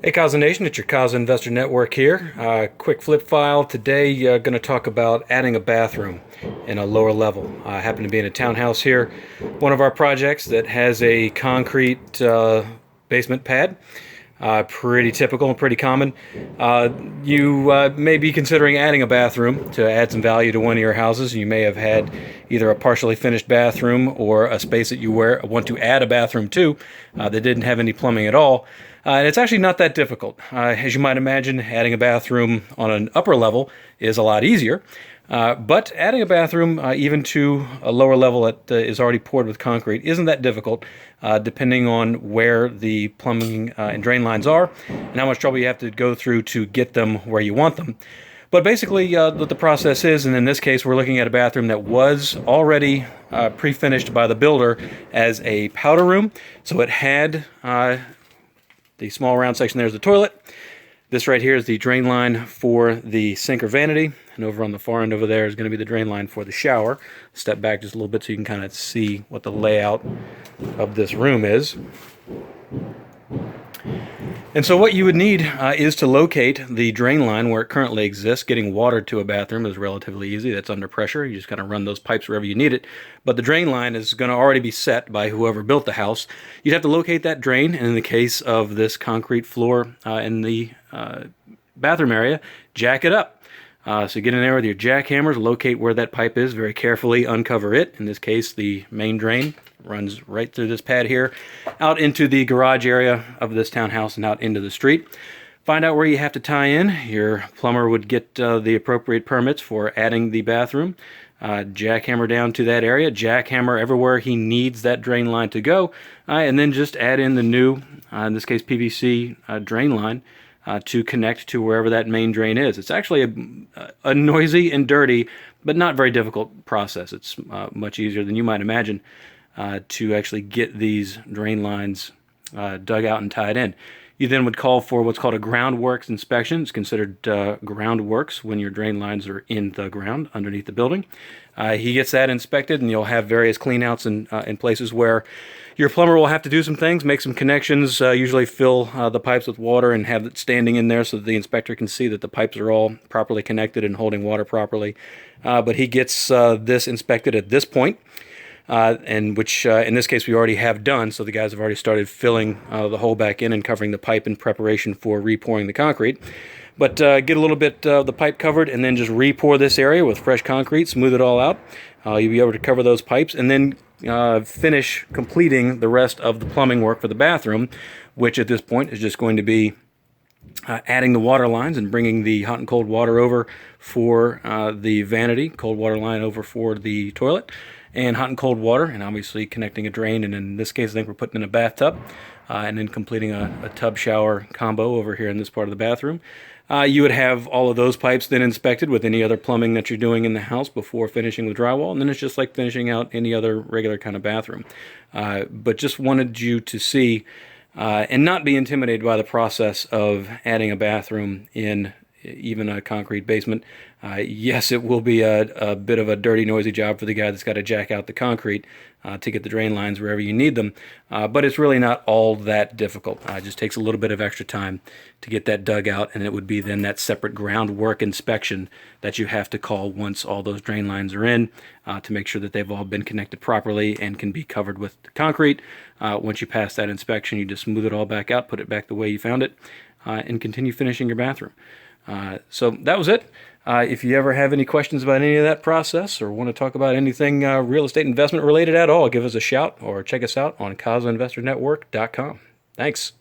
Hey Kaza Nation, it's your Kaza Investor Network here. Quick flip file. Today, going to talk about adding a bathroom in a lower level. I happen to be in a townhouse here, one of our projects that has a concrete basement pad. Pretty typical and pretty common. You may be considering adding a bathroom to add some value to one of your houses. You may have had either a partially finished bathroom or a space that you want to add a bathroom to that didn't have any plumbing at all. And it's actually not that difficult. As you might imagine, adding a bathroom on an upper level is a lot easier. But adding a bathroom even to a lower level that is already poured with concrete isn't that difficult, depending on where the plumbing and drain lines are and how much trouble you have to go through to get them where you want them. But basically, what the process is, and in this case, we're looking at a bathroom that was already pre-finished by the builder as a powder room. So it had the small round section there is the toilet. This right here is the drain line for the sink or vanity. And over on the far end over there is going to be the drain line for the shower. Step back just a little bit so you can kind of see what the layout of this room is. And so what you would need is to locate the drain line where it currently exists. Getting water to a bathroom is relatively easy. That's under pressure. You just kind of run those pipes wherever you need it. But the drain line is going to already be set by whoever built the house. You'd have to locate that drain, and in the case of this concrete floor in the bathroom area, jack it up. So get in there with your jackhammers, locate where that pipe is very carefully, uncover it. In this case, the main drain runs right through this pad here, out into the garage area of this townhouse and out into the street. Find out where you have to tie in. Your plumber would get the appropriate permits for adding the bathroom. Jackhammer down to that area, jackhammer everywhere he needs that drain line to go, and then just add in the new, in this case PVC drain line, to connect to wherever that main drain is. It's actually a noisy and dirty, but not very difficult process. It's much easier than you might imagine to actually get these drain lines dug out and tied in. You then would call for what's called a groundworks inspection. It's considered groundworks when your drain lines are in the ground underneath the building. He gets that inspected, and you'll have various cleanouts in places where your plumber will have to do some things, make some connections, usually fill the pipes with water and have it standing in there so that the inspector can see that the pipes are all properly connected and holding water properly. But he gets this inspected at this point. And which in this case we already have done, so the guys have already started filling the hole back in and covering the pipe in preparation for repouring the concrete. But get a little bit of the pipe covered and then just repour this area with fresh concrete, smooth it all out. You'll be able to cover those pipes and then finish completing the rest of the plumbing work for the bathroom, which at this point is just going to be adding the water lines and bringing the hot and cold water over for the vanity, cold water line over for the toilet, and hot and cold water, and obviously connecting a drain, and in this case I think we're putting in a bathtub, and then completing a tub shower combo over here in this part of the bathroom. You would have all of those pipes then inspected with any other plumbing that you're doing in the house before finishing with drywall, and then it's just like finishing out any other regular kind of bathroom. But just wanted you to see and not be intimidated by the process of adding a bathroom in even a concrete basement. Yes, it will be a bit of a dirty, noisy job for the guy that's got to jack out the concrete to get the drain lines wherever you need them, but it's really not all that difficult. It just takes a little bit of extra time to get that dug out, and it would be then that separate groundwork inspection that you have to call once all those drain lines are in to make sure that they've all been connected properly and can be covered with the concrete. Once you pass that inspection, you just smooth it all back out, put it back the way you found it, and continue finishing your bathroom. So that was it. If you ever have any questions about any of that process or want to talk about anything real estate investment related at all, give us a shout or check us out on kazainvestornetwork.com. Thanks.